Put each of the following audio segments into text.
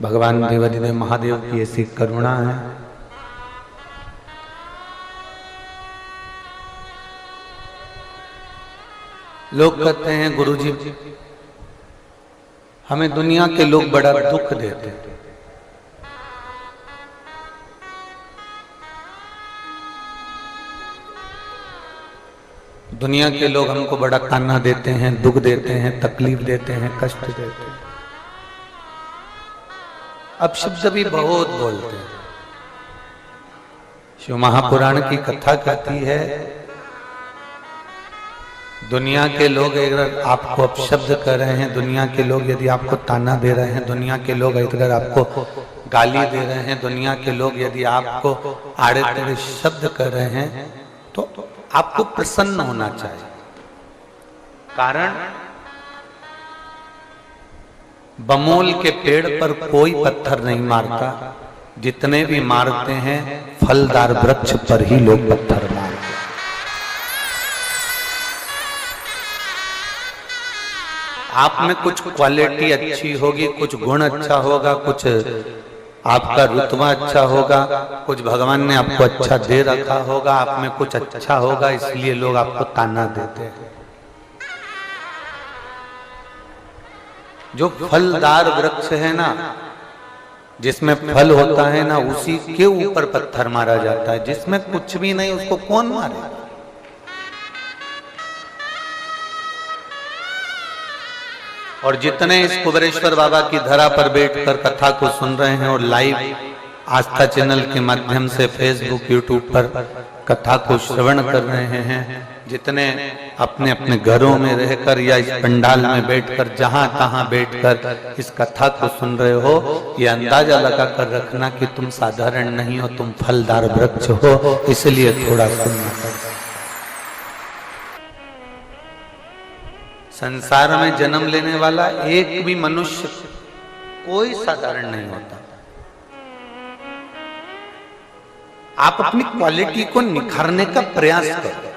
भगवान देवाधिदेव महादेव की ऐसी करुणा है। लोग कहते हैं गुरुजी हमें दुनिया के लोग बड़ा दुख देते हैं। दुनिया के लोग हमको बड़ा ताना देते हैं, दुख देते हैं, तकलीफ देते हैं, कष्ट देते हैं। अब शब्द भी बहुत बोलते हैं। शिव महापुराण की कथा कहती है दुनिया के लोग अगर आपको अपशब्द कर रहे हैं, दुनिया के लोग यदि आपको ताना दे रहे हैं, दुनिया के लोग अगर आपको गाली दे रहे हैं, दुनिया के लोग यदि आपको आड़े तेड़े शब्द कर रहे हैं तो आपको प्रसन्न होना चाहिए। कारण बमोल के पेड़ पर कोई पत्थर नहीं मारता, जितने भी मारते हैं फलदार वृक्ष पर ही लोग पत्थर मारते हैं। आप में कुछ क्वालिटी अच्छी होगी, कुछ गुण अच्छा होगा, कुछ आपका रुतबा अच्छा होगा, कुछ भगवान ने आपको अच्छा दे रखा होगा, आप में कुछ अच्छा होगा, इसलिए लोग आपको ताना देते हैं। जो फलदार वृक्ष है ना, जिसमें फल होता है ना, उसी के ऊपर पत्थर मारा जाता है। जिसमें कुछ भी नहीं उसको कौन मारे। और जितने इस कुबेरेश्वर बाबा की धरा पर बैठकर कथा को सुन रहे हैं और लाइव आस्था चैनल के माध्यम से फेसबुक यूट्यूब पर कथा को श्रवण कर रहे हैं, जितने अपने अपने घरों में रहकर या इस पंडाल में बैठकर जहां तहां बैठकर इस कथा को सुन रहे हो, ये अंदाजा लगा कर रखना कि तुम साधारण नहीं हो, तुम फलदार वृक्ष हो, इसलिए थोड़ा सुनना। संसार में जन्म लेने वाला एक भी मनुष्य कोई साधारण नहीं होता। आप अपनी क्वालिटी को निखारने का प्रयास करो।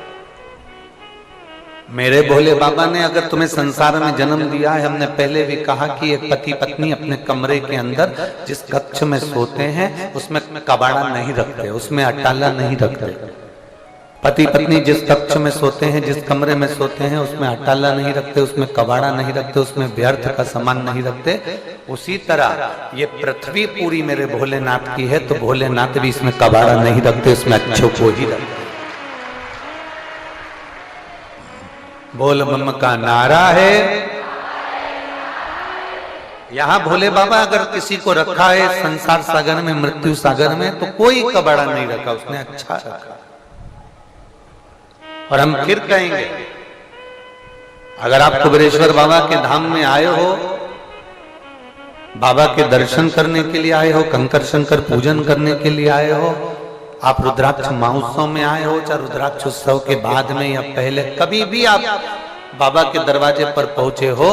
मेरे भोले बाबा ने अगर तुम्हें संसार में जन्म दिया है, हमने पहले भी कहा कि एक पति पत्नी अपने कमरे के अंदर जिस कक्ष में सोते हैं उसमें कबाड़ा नहीं रखते, उसमें अटाला नहीं रखते। पति पत्नी जिस कक्ष में सोते हैं, जिस कमरे में सोते हैं, उसमें अटाला नहीं रखते, उसमें कबाड़ा नहीं रखते, उसमें व्यर्थ का सामान नहीं रखते। उसी तरह ये पृथ्वी पूरी मेरे भोलेनाथ की है, तो भोलेनाथ भी इसमें कबाड़ा नहीं रखते, उसमें अच्छों को ही रखते। बोल बम का नारा है। यहाँ भोले बाबा अगर किसी को रखा है संसार सागर में, मृत्यु सागर में, तो कोई कबाड़ा नहीं रखा, उसने अच्छा रखा। और हम फिर कहेंगे अगर आप कुबेरेश्वर बाबा के धाम में आए हो, बाबा के दर्शन करने के लिए आए हो, कंकर शंकर पूजन करने के लिए आए हो, आप रुद्राक्ष महोत्सव में आए हो, चाहे रुद्राक्ष उत्सव के बाद में या पहले, कभी भी आप बाबा के दरवाजे पर पहुंचे हो,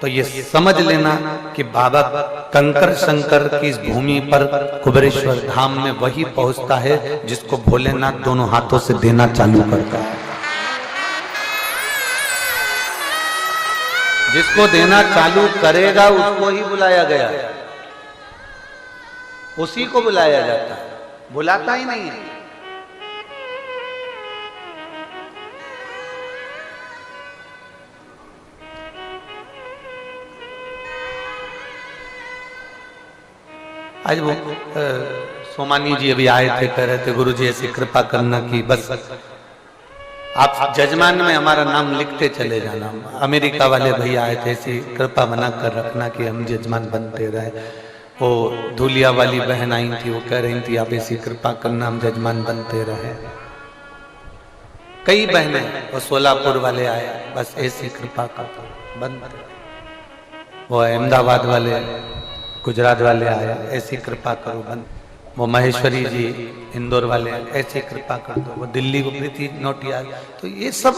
तो ये समझ लेना कि बाबा कंकर शंकर की इस भूमि पर कुबेरेश्वर धाम में वही पहुंचता है जिसको भोलेनाथ दोनों हाथों से देना चालू करता है। जिसको देना चालू करेगा उसको ही बुलाया गया, उसी को बुलाया जाता है, बुलाता ही नहीं है। आज वो सोमानी जी अभी आए थे, कह रहे थे गुरु जी ऐसी कृपा करना कि बस आप जजमान में हमारा नाम लिखते चले जाना। अमेरिका वाले भैया आए थे, ऐसी कृपा बना कर रखना कि हम जजमान बनते रहे। वो धूलिया वाली बहन आई थी, वो कह रही थी आप ऐसी कृपा करना हम जजमान बनते रहे। कई बहनें, वो सोलापुर वाले आए, बस ऐसी कृपा का बनते। वो अहमदाबाद वाले, गुजरात वाले आया, ऐसी कृपा करो बंद। वो महेश्वरी जी इंदौर वाले, ऐसी कृपा कर दो। वो दिल्ली को प्रीति नोटिया, तो ये सब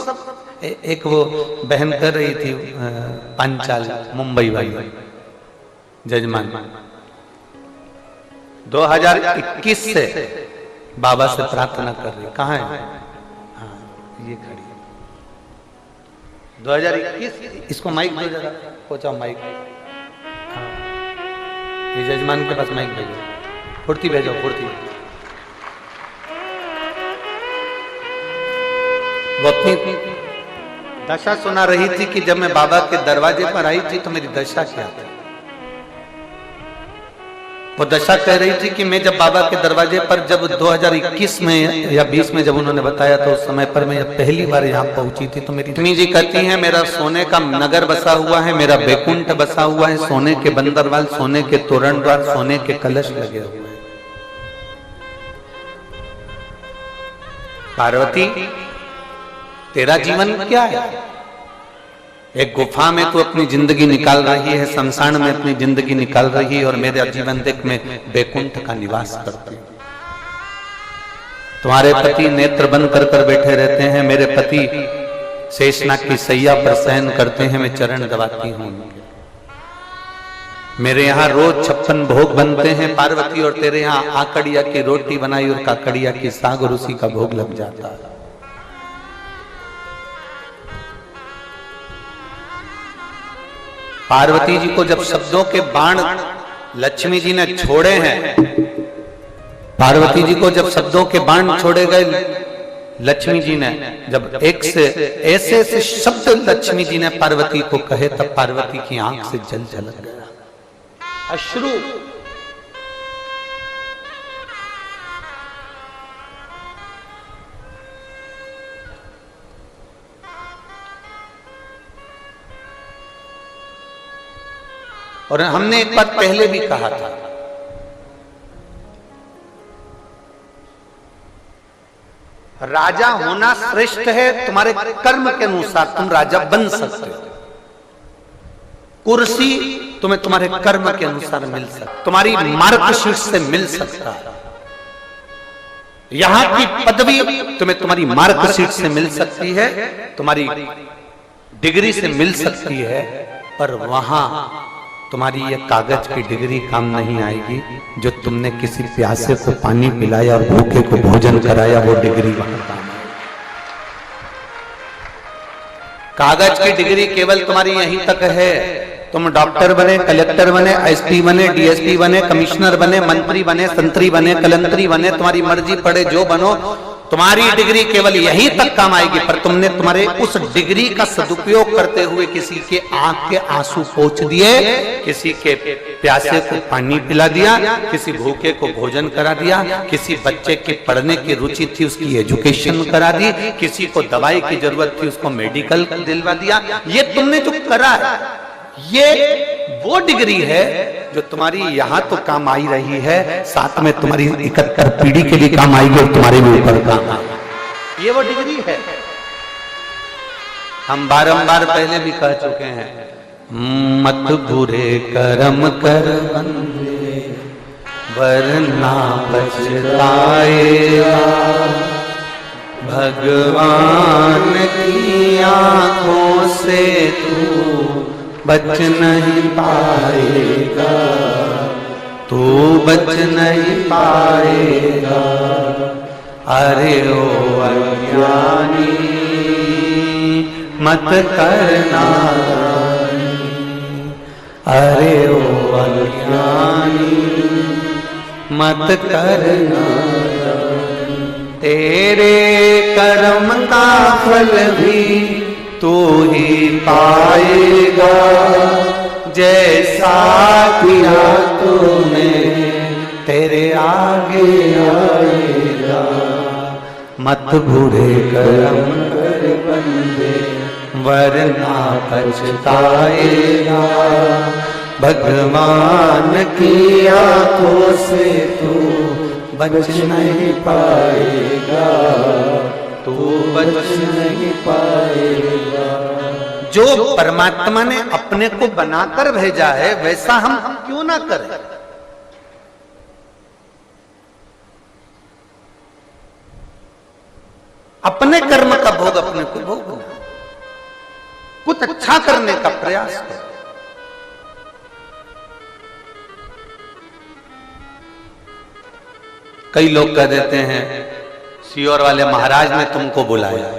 एक वो बहन कर रही थी पांचाल मुंबई वाली जजमान। 2021 से बाबा से प्रार्थना कर रही। कहाँ है? हाँ ये खड़ी। 2021 इसको माइक दो जरा, पहुंचाओ माइक। ये जजमान के पास माइक भेजो, फुर्ती भेजो, फुर्ती। वो अपनी दशा सुना रही थी कि जब मैं बाबा के दरवाजे पर आई थी तो मेरी दशा क्या थी। वो दशा कह रही थी कि मैं जब बाबा के दरवाजे पर जब 2021 में या 20 में जब उन्होंने बताया तो उस समय पर मैं जब पहली बार यहाँ पहुंची थी तो मेरी लक्ष्मी जी कहती हैं मेरा सोने का नगर बसा हुआ है, मेरा बैकुंठ बसा हुआ है, सोने के बंदरवाल, सोने के तोरण द्वार, सोने के कलश लगे हुए हैं। पार्वती तेरा जीवन क्या है? एक गुफा में तू अपनी जिंदगी निकाल रही है, शमशान में अपनी जिंदगी निकाल रही है, और मेरा जीवन देख में बैकुंठ का निवास करती हूं। तुम्हारे पति नेत्र बंद कर कर बैठे रहते हैं, मेरे पति शेषनाग की सैया पर शयन करते हैं, मैं चरण दबाती हूं। मेरे यहाँ रोज 56 भोग बनते हैं पार्वती, और तेरे यहाँ आकड़िया की रोटी बनाई और काकड़िया की साग और उसी का भोग लग जाता है। पार्वती जी को जब शब्दों के बाण लक्ष्मी जी ने छोड़े हैं, पार्वती जी को जब शब्दों के बाण छोड़े गए लक्ष्मी जी ने, जब एक से ऐसे ऐसे शब्द लक्ष्मी जी ने पार्वती को कहे, तब पार्वती की आंख से जल झलक गया, अश्रु। और हमने एक बात पहले भी कहा था, राजा होना श्रेष्ठ है, तुम्हारे कर्म के अनुसार तुम राजा बन सकते हो। कुर्सी तुम्हें तुम्हारे कर्म के अनुसार मिल सकती, तुम्हारी मार्कशीट से मिल सकता है। यहां की पदवी तुम्हें तुम्हारी मार्कशीट से मिल सकती है, तुम्हारी डिग्री से मिल सकती है, पर वहां तुम्हारी ये कागज की डिग्री काम नहीं आएगी। जो तुमने किसी प्यासे को पानी पिलाया और भूखे को भोजन कराया, वो डिग्री वहां काम आएगी। कागज की डिग्री केवल तुम्हारी यहीं तक है। तुम डॉक्टर बने, कलेक्टर बने, एसपी बने, डीएसपी बने, कमिश्नर बने, मंत्री बने, संतरी बने, कलंतरी बने, तुम्हारी मर्जी पड़े जो बनो, तुम्हारी डिग्री केवल यहीं तक काम आएगी। पर तुमने तुम्हारे उस डिग्री का सदुपयोग करते हुए किसी के आंख के आंसू पोंछ दिए, किसी के प्यासे को पानी पिला दिया, किसी भूखे को भोजन करा दिया, किसी बच्चे के पढ़ने की रुचि थी उसकी एजुकेशन करा दी, किसी को दवाई की जरूरत थी उसको मेडिकल दिलवा दिया। ये तुमने जो करा है, ये वो डिग्री है जो तुम्हारी यहां तो काम आई रही है, साथ में तुम्हारी 71 पीढ़ी के लिए काम आएगी और तुम्हारे भी ऊपर काम आएगी। ये वो डिग्री है। हम बारंबार पहले भी कह चुके हैं, मत बुरे कर्म कर बंदे वरना पछताएगा, भगवान की आंखों से तू बच नहीं पाएगा, तू बच नहीं पाएगा। अरे ओ अज्ञानी मत करना, अरे ओ अज्ञानी मत करना, तेरे कर्म का फल भी तू ही पाएगा, जैसा किया तूने तेरे आगे आएगा। मत बुरे कर्म कर बंदे वरना पछताएगा, भगवान की आंखों से तू बच नहीं पाएगा, तू बच नहीं पाएगा। जो परमात्मा ने अपने को बनाकर भेजा है वैसा हम क्यों ना करें। अपने कर्म का भोग अपने को भोगना, कुछ अच्छा करने का प्रयास करो। कई लोग कह देते हैं सीहोर वाले महाराज ने तुमको बुलाया,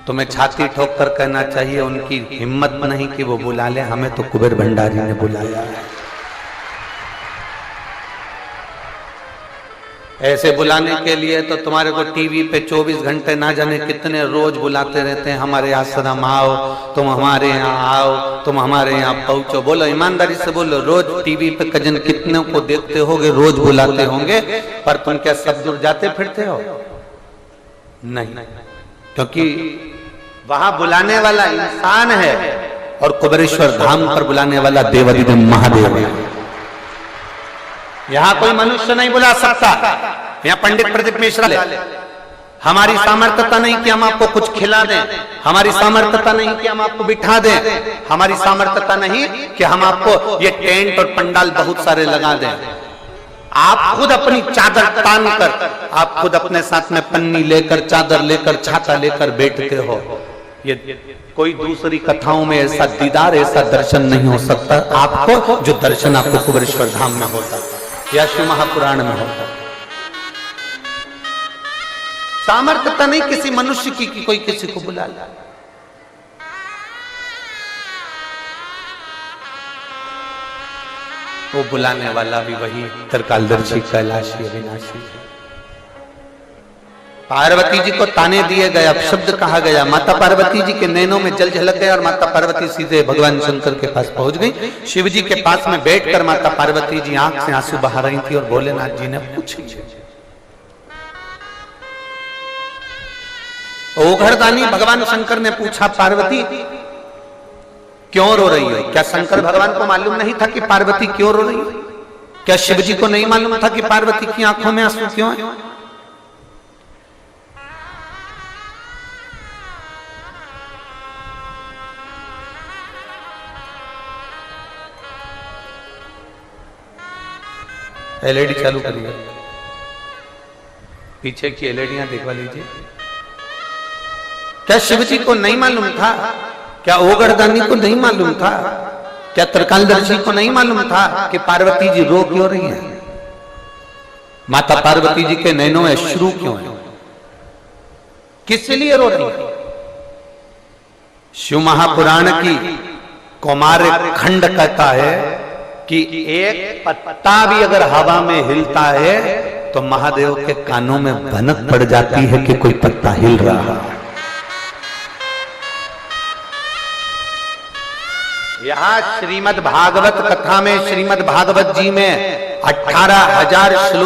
तुम्हें छाती ठोक कर कहना चाहिए उनकी हिम्मत नहीं कि वो बुला ले, हमें तो कुबेर भंडारी ने बुलाया है। ऐसे बुलाने के लिए तो तुम्हारे को टीवी पे 24 घंटे ना जाने कितने रोज बुलाते रहते हैं, हमारे आश्रम आओ, तुम हमारे यहाँ आओ, तुम हमारे यहाँ पहुंचो। बोलो ईमानदारी से बोलो, रोज टीवी पे कजन कितने को देखते होगे, रोज बुलाते होंगे, पर तुम क्या सब दूर जाते फिरते हो? नहीं, क्योंकि वहां बुलाने वाला इंसान है और कुबेरेश्वर धाम पर बुलाने वाला देवाधिदेव महादेव है। यहां कोई मनुष्य नहीं बुला सकता। यहाँ पंडित प्रदीप मिश्रा हमारी सामर्थ्यता नहीं कि हम आपको कुछ खिला दें, हमारी सामर्थ्यता नहीं कि हम आपको बिठा दें, हमारी सामर्थ्यता नहीं कि हम आपको ये टेंट और पंडाल बहुत सारे लगा दें। आप खुद अपनी चादर तान कर, आप खुद अपने साथ में पन्नी लेकर, चादर लेकर, छाता लेकर बैठते हो। ये कोई दूसरी कथाओं में ऐसा दीदार, ऐसा दर्शन नहीं हो सकता आपको जो दर्शन आपको कुबेरेश्वर धाम में होता या शिव महापुराण में होता। सामर्थ्यता नहीं किसी मनुष्य की कि कोई किसी को बुला ले। वो बुलाने वाला भी वही त्रिकालदर्शी, कैलाशी, अविनाशी। पार्वती जी को ताने दिए गए, अपशब्द कहा गया। माता पार्वती जी के नैनों में जल झलक गया और माता पार्वती सीधे भगवान शंकर के पास पहुंच गई। शिव जी के पास में बैठकर माता पार्वती जी आंख से आंसू बहा रही थी और भोलेनाथ जी ने पूछा, ओघड़दानी भगवान शंकर ने पूछा, पार्वती क्यों रो रही हो? क्या शंकर भगवान को मालूम नहीं था कि पार्वती क्यों रो रही हो? क्या शिव जी को नहीं मालूम था कि पार्वती की आंखों में आंसू क्यों है? एलईडी चालू करिए, पीछे की एलईडियां देखवा लीजिए। क्या शिव जी को नहीं मालूम था? क्या ओघड़दानी को नहीं मालूम था? क्या त्रिकालदर्शी को नहीं मालूम था कि पार्वती जी रो क्यों रही है? माता पार्वती जी के नैनों में अश्रु क्यों है? किस लिए रो रही है? शिव महापुराण की कौमार खंड कहता है कि एक पत्ता भी अगर हवा में हिलता है तो महादेव के कानों में भनक पड़ जाती है कि कोई पत्ता हिल रहा है। यहाँ श्रीमद् भागवत कथा में, श्रीमद् भागवत जी में 18,000 श्लोक